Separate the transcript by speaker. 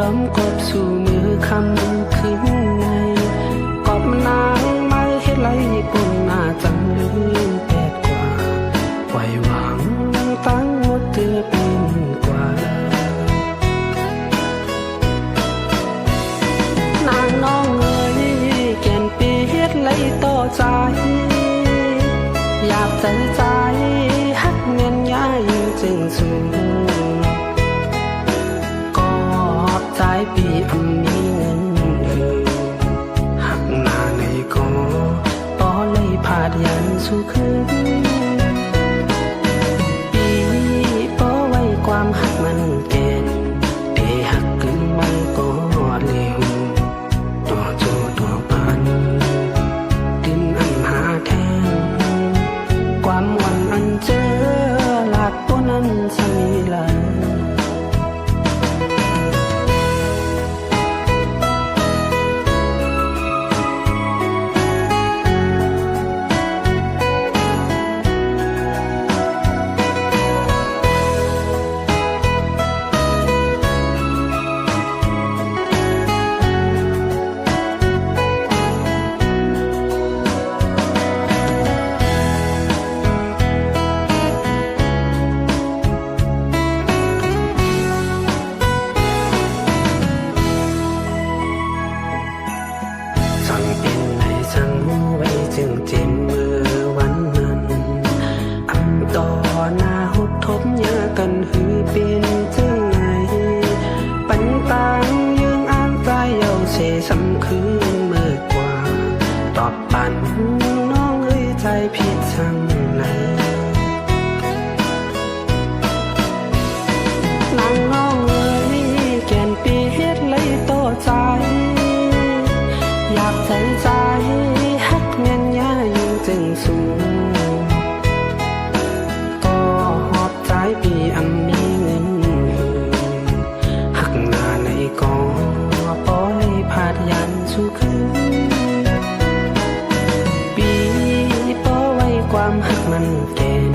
Speaker 1: จอมกบสู่มือคำคืนในกอบนางไม้เฮ็ดไรปุ่นหน้าจังลืมแปดกว่าไว้หวังตั้งหมดเตือเป็นกว่านางน้องเอ๋ยแก่นปีเฮ็ดไรต่อใจอยากใจฮักเมียนย้ายจึงสูงกอบใจปีอันมีเงินหักหน้าในก็ต่อเลยพาดยันสู่คืนปีป้อไว้ความหักมันแก่นเดหักกึ่งมันก็เร็วตัวโจตัวปันดินอันหาแทนความวันอันเจอหลักตัวนั้นสมีลาสั่งเป็นในสั่งไว้จึงเจ็บมือวันนั้นอันต่อหน้าหุบทบยากันหือเป็นจึงไงปันต่างยืงอ่านใจเอาเสสำคืนเมื่อกว่าตอบปันน้องเอ้ยใจผิดสั่งไหนนางน้องเอ้ยแก่นปีเฮ็ดเลยต่อใจอยากใจฮักเมียนย้ายจึงสูงก็หอบใจปีอันมีเงินหักหน้าในก็ป้อเลยพาดยันสู่คืนปีป้อไว้ความหักมันแก่น